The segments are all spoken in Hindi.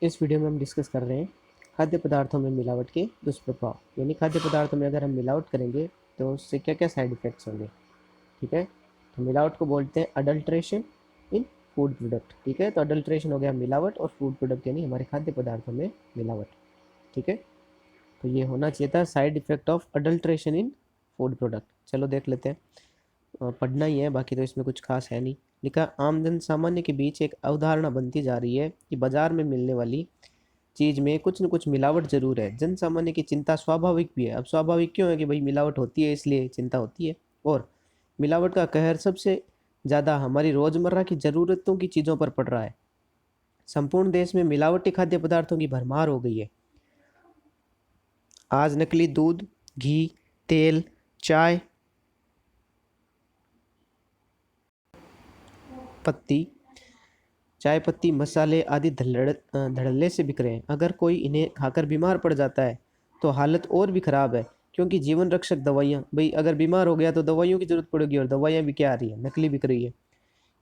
इस वीडियो में हम डिस्कस कर रहे हैं खाद्य पदार्थों में मिलावट के दुष्प्रभाव, यानी खाद्य पदार्थों में अगर हम मिलावट करेंगे तो उससे क्या क्या साइड इफ़ेक्ट्स होंगे। ठीक है, तो मिलावट को बोलते हैं अडल्ट्रेशन इन फूड प्रोडक्ट। ठीक है, तो अडल्ट्रेशन हो गया मिलावट, और फूड प्रोडक्ट यानी हमारे खाद्य पदार्थों में मिलावट। ठीक है, तो ये होना चाहिए था side effect of adulteration in food product. चलो देख लेते हैं, पढ़ना ही है, बाकी तो इसमें कुछ खास है नहीं। लिखा, आम जन सामान्य के बीच एक अवधारणा बनती जा रही है कि बाजार में मिलने वाली चीज़ में कुछ न कुछ मिलावट ज़रूर है। जन सामान्य की चिंता स्वाभाविक भी है। अब स्वाभाविक क्यों है कि भाई मिलावट होती है इसलिए चिंता होती है, और मिलावट का कहर सबसे ज़्यादा हमारी रोज़मर्रा की ज़रूरतों की चीज़ों पर पड़ रहा है। संपूर्ण देश में मिलावटी खाद्य पदार्थों की भरमार हो गई है। आज नकली दूध, घी, तेल, चाय पत्ती चाय पत्ती, मसाले आदि धड़ल्ले से बिक रहे हैं। अगर कोई इन्हें खाकर बीमार पड़ जाता है तो हालत और भी ख़राब है, क्योंकि जीवन रक्षक दवाइयाँ, भाई अगर बीमार हो गया तो दवाइयों की ज़रूरत पड़ेगी, और दवाइयाँ भी क्या आ रही है, नकली बिक रही है।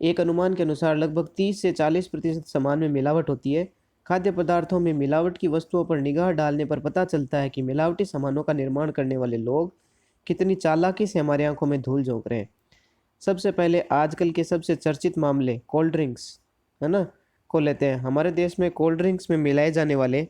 एक अनुमान के अनुसार लगभग 30 से 40% सामान में मिलावट होती है। खाद्य पदार्थों में मिलावट की वस्तुओं पर निगाह डालने पर पता चलता है कि मिलावटी सामानों का निर्माण करने वाले लोग कितनी चालाकी से हमारी आंखों में धूल झोंक रहे हैं। सबसे पहले आजकल के सबसे चर्चित मामले कोल्ड ड्रिंक्स, है ना, को लेते हैं। हमारे देश में कोल्ड ड्रिंक्स में मिलाए जाने वाले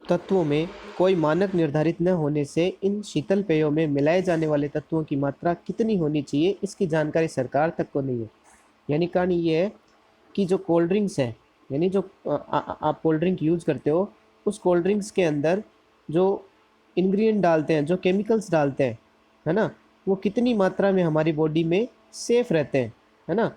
तत्वों में कोई मानक निर्धारित न होने से इन शीतल पेयों में मिलाए जाने वाले तत्वों की मात्रा कितनी होनी चाहिए, इसकी जानकारी सरकार तक को नहीं है। यानी कहानी ये है कि जो कोल्ड ड्रिंक्स है, यानी जो आप कोल्ड ड्रिंक यूज़ करते हो, उस कोल्ड ड्रिंक्स के अंदर जो इंग्रेडिएंट डालते हैं, जो केमिकल्स डालते हैं, है ना, वो कितनी मात्रा में हमारी बॉडी में सेफ रहते हैं, है ना,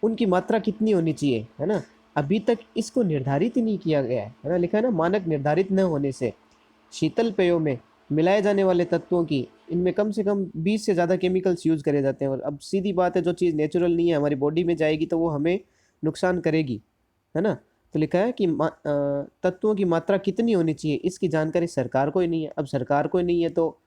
उनकी मात्रा कितनी होनी चाहिए, है ना। अभी तक इसको निर्धारित ही नहीं किया गया है ना, लिखा है ना, मानक निर्धारित न होने से शीतल पेयों में मिलाए जाने वाले तत्वों की, इनमें कम से कम 20 से ज़्यादा केमिकल्स यूज़ करे जाते हैं। और अब सीधी बात है, जो चीज़ नेचुरल नहीं है हमारी बॉडी में जाएगी तो वो हमें नुकसान करेगी, है ना। तो लिखा है कि तत्वों की मात्रा कितनी होनी चाहिए, इसकी जानकारी सरकार को ही नहीं है। अब सरकार को ही नहीं है तो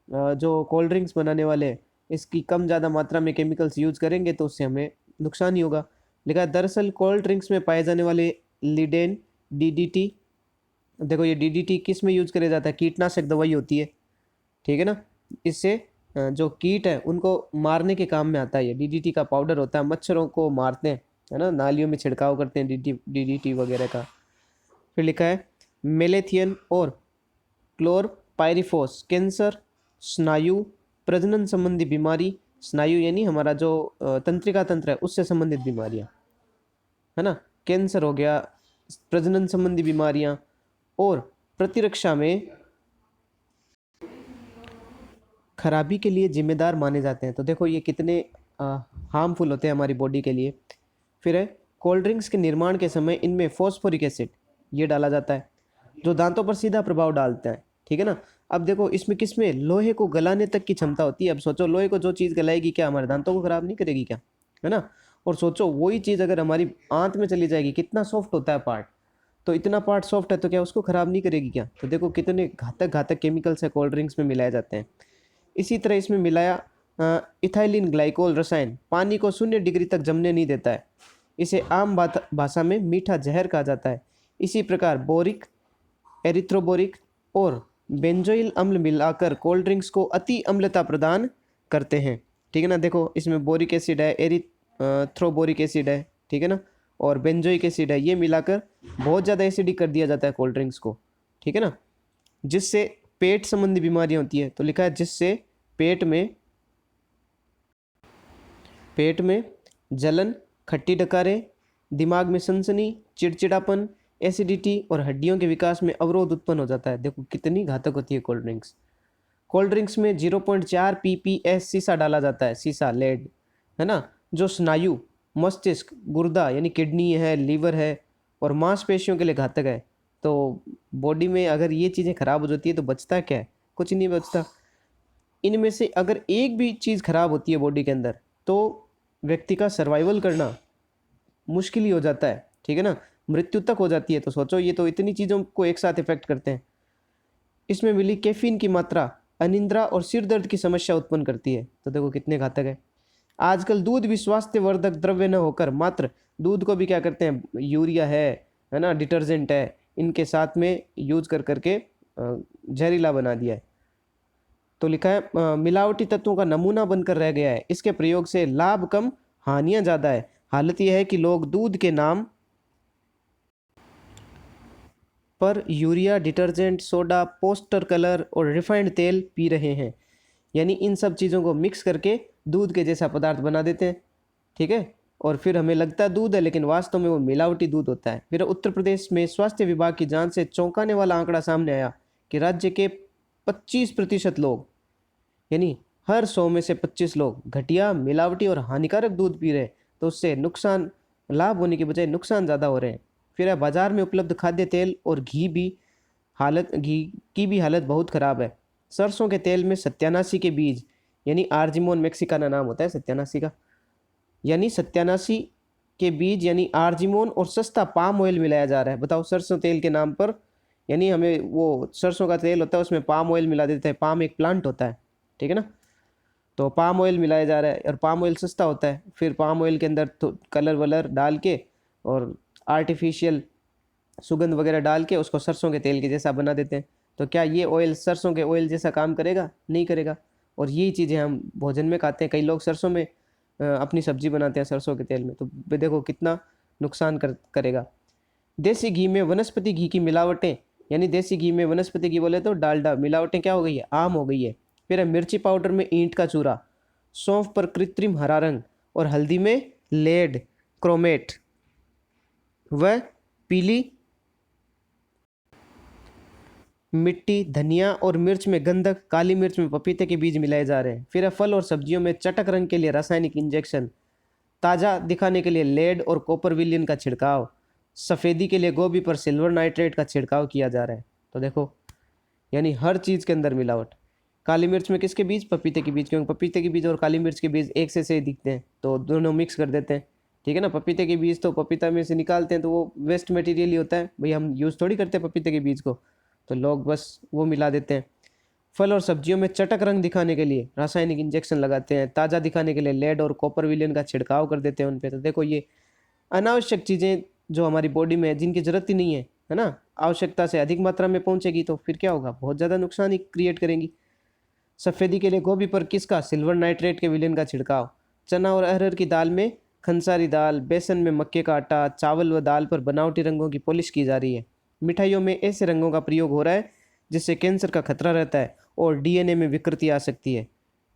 जो कोल्ड ड्रिंक्स बनाने वाले हैं, इसकी कम ज़्यादा मात्रा में केमिकल्स यूज़ करेंगे तो उससे हमें नुकसान ही होगा। लिखा है, दरअसल कोल्ड ड्रिंक्स में पाए जाने वाले लीडेन, डीडीटी, देखो ये डीडीटी किस में यूज़ किया जाता है, कीटनाशक दवाई होती है, ठीक है ना। इससे जो कीट है उनको मारने के काम में आता है। ये डीडीटी का पाउडर होता है, मच्छरों को मारते हैं, है ना, नालियों में छिड़काव करते हैं डीडीटी वगैरह का। फिर लिखा है, मेलेथियन और क्लोरपाइरिफॉस कैंसर, स्नायु, प्रजनन संबंधी बीमारी, स्नायु यानी हमारा जो तंत्रिका तंत्र है उससे संबंधित बीमारियां, है ना, कैंसर हो गया, प्रजनन संबंधी बीमारियां, और प्रतिरक्षा में खराबी के लिए जिम्मेदार माने जाते हैं। तो देखो ये कितने हार्मफुल होते हैं हमारी बॉडी के लिए। फिर है, कोल्ड ड्रिंक्स के निर्माण के समय इनमें फॉस्फोरिक एसिड ये डाला जाता है, जो दांतों पर सीधा प्रभाव डालता है, ठीक है ना। अब देखो इसमें किसमें लोहे को गलाने तक की क्षमता होती है। अब सोचो लोहे को जो चीज़ गलाएगी क्या हमारे दांतों को खराब नहीं करेगी क्या, है ना। और सोचो वही चीज़ अगर हमारी आंत में चली जाएगी, कितना सॉफ्ट होता है पार्ट, तो इतना पार्ट सॉफ्ट है तो क्या उसको ख़राब नहीं करेगी क्या। तो देखो कितने घातक घातक केमिकल्स है कोल्ड ड्रिंक्स में मिलाए जाते हैं। इसी तरह इसमें मिलाया इथाइलिन ग्लाइकोल रसायन पानी को 0 डिग्री तक जमने नहीं देता है। इसे आम भाषा में मीठा जहर कहा जाता है। इसी प्रकार बोरिक, एरिथ्रोबोरिक और बेंजोइल अम्ल मिलाकर कोल्ड ड्रिंक्स को अति अम्लता प्रदान करते हैं, ठीक है ना। देखो इसमें बोरिक एसिड है, एरिथ्रोबोरिक एसिड है, ठीक है ना, और बेंजोइक एसिड है, ये मिलाकर बहुत ज़्यादा एसिडिक कर दिया जाता है कोल्ड ड्रिंक्स को, ठीक है ना, जिससे पेट संबंधी बीमारियां होती है। तो लिखा है जिससे पेट में जलन, खट्टी डकारें, दिमाग में सनसनी, चिड़चिड़ापन, एसिडिटी और हड्डियों के विकास में अवरोध उत्पन्न हो जाता है। देखो कितनी घातक होती है कोल्ड ड्रिंक्स। कोल्ड ड्रिंक्स में 0.4 ppm सीसा डाला जाता है, सीसा लेड, है ना, जो स्नायु, मस्तिष्क, गुर्दा यानी किडनी है, लीवर है और मांसपेशियों के लिए घातक है। तो बॉडी में अगर ये चीज़ें खराब हो जाती है तो बचता क्या है, कुछ नहीं बचता। इनमें से अगर एक भी चीज़ खराब होती है बॉडी के अंदर तो व्यक्ति का सर्वाइवल करना मुश्किल ही हो जाता है, ठीक है ना, मृत्यु तक हो जाती है। तो सोचो ये तो इतनी चीज़ों को एक साथ इफेक्ट करते हैं। इसमें मिली कैफीन की मात्रा अनिद्रा और सिर दर्द की समस्या उत्पन्न करती है। तो देखो कितने घातक है। आजकल दूध भी स्वास्थ्यवर्धक द्रव्य न होकर मात्र दूध को भी क्या करते हैं, यूरिया है ना, डिटर्जेंट है, इनके साथ में यूज कर करके जहरीला बना दिया है। तो लिखा है मिलावटी तत्वों का नमूना बनकर रह गया है, इसके प्रयोग से लाभ कम हानियां ज़्यादा है। हालत यह है कि लोग दूध के नाम पर urea, detergent, soda, poster colour और रिफाइंड तेल पी रहे हैं। यानी इन सब चीज़ों को मिक्स करके दूध के जैसा पदार्थ बना देते हैं, ठीक है। और फिर हमें लगता है दूध है, लेकिन वास्तव में वो मिलावटी दूध होता है। फिर उत्तर प्रदेश में स्वास्थ्य विभाग की जांच से चौंकाने वाला आंकड़ा सामने आया कि राज्य के 25% लोग, यानी हर 100 में से 25 लोग घटिया, मिलावटी और हानिकारक दूध पी रहे हैं। तो उससे नुकसान, लाभ होने के बजाय नुकसान ज़्यादा हो रहे हैं। फिर है बाजार में उपलब्ध खाद्य तेल और घी की भी हालत बहुत ख़राब है। सरसों के तेल में सत्यानाशी के बीज, यानी आर्जिमोन मैक्सिकाना नाम होता है सत्यानाशी का, यानी सत्यानाशी के बीज यानी आर्जिमोन और सस्ता पाम ऑयल मिलाया जा रहा है। बताओ, सरसों तेल के नाम पर, यानी हमें वो सरसों का तेल होता है उसमें पाम ऑयल मिला देते हैं। पाम एक प्लांट होता है, ठीक है ना। तो पाम ऑयल मिलाया जा रहा है और पाम ऑयल सस्ता होता है। फिर पाम ऑयल के अंदर तो कलर वलर डाल के और आर्टिफिशियल सुगंध वगैरह डाल के उसको सरसों के तेल के जैसा बना देते हैं। तो क्या ये ऑयल सरसों के ऑयल जैसा काम करेगा? नहीं करेगा। और यही चीज़ें हम भोजन में खाते हैं। कई लोग सरसों में अपनी सब्जी बनाते हैं सरसों के तेल में, तो देखो कितना नुकसान करेगा। देसी घी में वनस्पति घी की मिलावटें, यानी देसी घी में वनस्पति घी बोले तो डालडा, मिलावटें क्या हो गई है? आम हो गई है। फिर है मिर्ची पाउडर में ईंट का चूरा, सौंफ पर कृत्रिम हरा रंग और हल्दी में लेड, क्रोमेट व पीली मिट्टी, धनिया और मिर्च में गंधक, काली मिर्च में पपीते के बीज मिलाए जा रहे हैं। फिर है फल और सब्जियों में चटक रंग के लिए रासायनिक इंजेक्शन, ताज़ा दिखाने के लिए लेड और कॉपर विलियन का छिड़काव, सफ़ेदी के लिए गोभी पर सिल्वर नाइट्रेट का छिड़काव किया जा रहा है। तो देखो, यानी हर चीज़ के अंदर मिलावट। काली मिर्च में किसके बीज? पपीते के बीज, क्योंकि पपीते के बीज और काली मिर्च के बीज एक से सही दिखते हैं, तो दोनों मिक्स कर देते हैं, ठीक है ना। पपीते के बीज तो पपीता में से निकालते हैं तो वो वेस्ट मटेरियल ही होता है, भाई हम यूज़ थोड़ी करते हैं पपीते के बीज को, तो लोग बस वो मिला देते हैं। फल और सब्जियों में चटक रंग दिखाने के लिए रासायनिक इंजेक्शन लगाते हैं, ताज़ा दिखाने के लिए लेड और कॉपर विलियन का छिड़काव कर देते हैं उन पे। तो देखो, ये अनावश्यक चीज़ें जो हमारी बॉडी में है, जिनकी ज़रूरत ही नहीं है ना, आवश्यकता से अधिक मात्रा में पहुंचेगी तो फिर क्या होगा? बहुत ज़्यादा नुकसान ही क्रिएट करेंगी। सफ़ेदी के लिए गोभी पर किसका? सिल्वर नाइट्रेट के विलेन का छिड़काव। चना और अरहर की दाल में खंसारी दाल, बेसन में मक्के का आटा, चावल व दाल पर बनावटी रंगों की पॉलिश की जा रही है। मिठाइयों में ऐसे रंगों का प्रयोग हो रहा है जिससे कैंसर का खतरा रहता है और डीएनए में विकृति आ सकती है,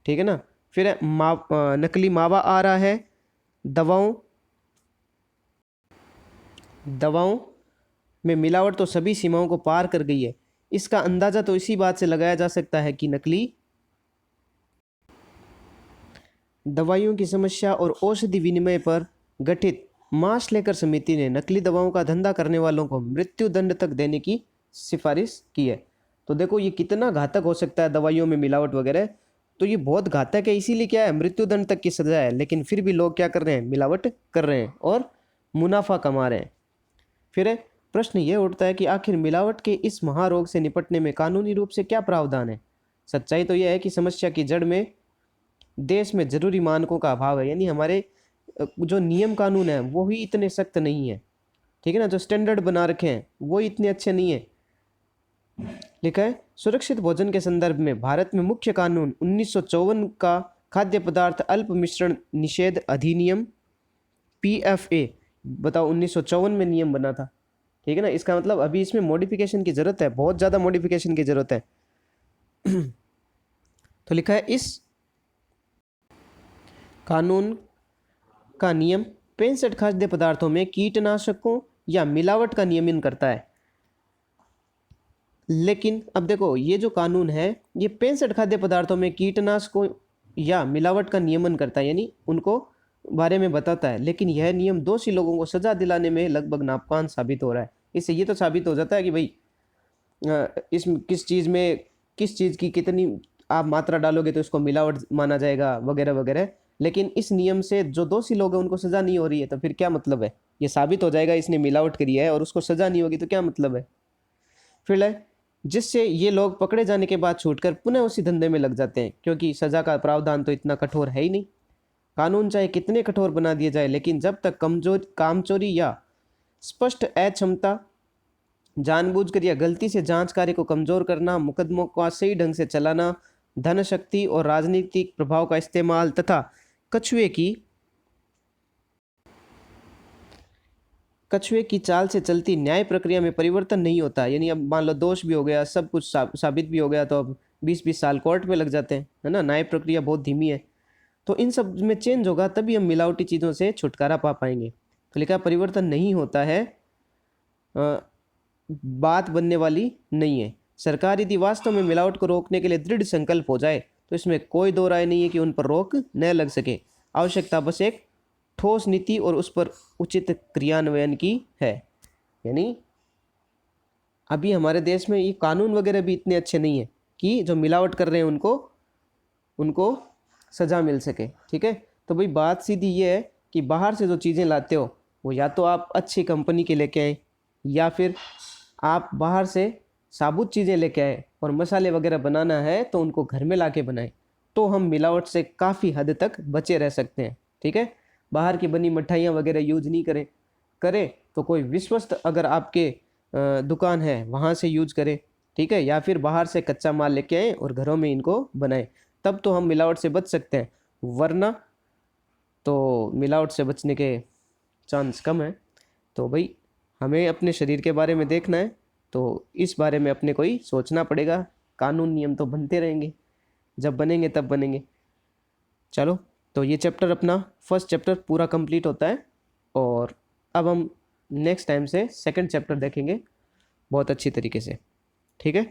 ठीक है ना। फिर नकली मावा आ रहा है। दवाओं में मिलावट तो सभी सीमाओं को पार कर गई है। इसका अंदाज़ा तो इसी बात से लगाया जा सकता है कि नकली दवाइयों की समस्या और औषधि विनिमय पर गठित मार्शलेकर समिति ने नकली दवाओं का धंधा करने वालों को मृत्यु दंड तक देने की सिफारिश की है। तो देखो, ये कितना घातक हो सकता है दवाइयों में मिलावट वगैरह। तो ये बहुत घातक है, इसीलिए क्या है, मृत्यु दंड तक की सजा है। लेकिन फिर भी लोग क्या कर रहे हैं? मिलावट कर रहे हैं और मुनाफा कमा रहे हैं। फिर प्रश्न ये उठता है कि आखिर मिलावट के इस महारोग से निपटने में कानूनी रूप से क्या प्रावधान है? सच्चाई तो यह है कि समस्या की जड़ में देश में जरूरी मानकों का अभाव है। यानी हमारे जो नियम कानून है वो ही इतने सख्त नहीं है, ठीक है ना। जो स्टैंडर्ड बना रखे हैं वो इतने अच्छे नहीं है। लिखा है सुरक्षित भोजन के संदर्भ में भारत में मुख्य कानून 1954 का खाद्य पदार्थ अल्प मिश्रण निषेध अधिनियम PFA। बताओ, 1954 में नियम बना था, ठीक है ना। इसका मतलब अभी इसमें मॉडिफिकेशन की जरूरत है, बहुत ज़्यादा मॉडिफिकेशन की जरूरत है। तो लिखा है इस कानून का नियम 65 खाद्य पदार्थों में कीटनाशकों या मिलावट का नियमन करता है। लेकिन अब देखो, ये जो कानून है ये 65 खाद्य पदार्थों में कीटनाशकों या मिलावट का नियमन करता है, यानी उनको बारे में बताता है। लेकिन यह नियम दोषी लोगों को सजा दिलाने में लगभग नाकाम साबित हो रहा है। इससे ये तो साबित हो जाता है कि भाई इस किस चीज़ में किस चीज़ की कितनी आप मात्रा डालोगे तो इसको मिलावट माना जाएगा वगैरह वगैरह। लेकिन इस नियम से जो दोषी लोग हैं उनको सज़ा नहीं हो रही है, तो फिर क्या मतलब है? ये साबित हो जाएगा इसने मिलावट करी है और उसको सज़ा नहीं होगी तो क्या मतलब है? फिर जिससे ये लोग पकड़े जाने के बाद छूटकर पुनः उसी धंधे में लग जाते हैं, क्योंकि सज़ा का प्रावधान तो इतना कठोर है ही नहीं। कानून चाहे कितने कठोर बना दिए जाए, लेकिन जब तक कमजोर कामचोरी या स्पष्ट अक्षमता, जानबूझकर या गलती से जांच कार्य को कमजोर करना, मुकदमों का सही ढंग से चलाना, धन शक्ति और राजनीतिक प्रभाव का इस्तेमाल तथा कछुए की कछुए की चाल से चलती न्याय प्रक्रिया में परिवर्तन नहीं होता। यानी अब मान लो दोष भी हो गया, सब कुछ साबित भी हो गया, तो अब 20-20 साल कोर्ट में लग जाते हैं, है ना। न्याय प्रक्रिया बहुत धीमी है, तो इन सब में चेंज होगा तभी हम मिलावटी चीज़ों से छुटकारा पा पाएंगे। तो लिखा परिवर्तन नहीं होता है, बात बनने वाली नहीं है। सरकार यदि वास्तव में मिलावट को रोकने के लिए दृढ़ संकल्प हो जाए तो इसमें कोई दो राय नहीं है कि उन पर रोक न लग सके। आवश्यकता बस एक ठोस नीति और उस पर उचित क्रियान्वयन की है। यानी अभी हमारे देश में ये कानून वगैरह भी इतने अच्छे नहीं है कि जो मिलावट कर रहे हैं उनको सज़ा मिल सके। ठीक है, तो भाई बात सीधी ये है कि बाहर से जो चीज़ें लाते हो वो या तो आप अच्छी कंपनी के लेके आए, या फिर आप बाहर से साबुत चीज़ें लेके आए, और मसाले वगैरह बनाना है तो उनको घर में ला के बनाएं, तो हम मिलावट से काफ़ी हद तक बचे रह सकते हैं। ठीक है, बाहर की बनी मिठाइयाँ वगैरह यूज नहीं करें तो कोई विश्वस्त अगर आपके दुकान है वहाँ से यूज करें। ठीक है, या फिर बाहर से कच्चा माल लेके आएँ और घरों में इनको बनाएं, तब तो हम मिलावट से बच सकते हैं, वरना तो मिलावट से बचने के चांस कम है। तो भाई हमें अपने शरीर के बारे में देखना है, तो इस बारे में अपने को ही सोचना पड़ेगा। कानून नियम तो बनते रहेंगे, जब बनेंगे तब बनेंगे। चलो, तो ये चैप्टर अपना फर्स्ट चैप्टर पूरा कंप्लीट होता है, और अब हम नेक्स्ट टाइम से सेकंड चैप्टर देखेंगे बहुत अच्छी तरीके से। ठीक है।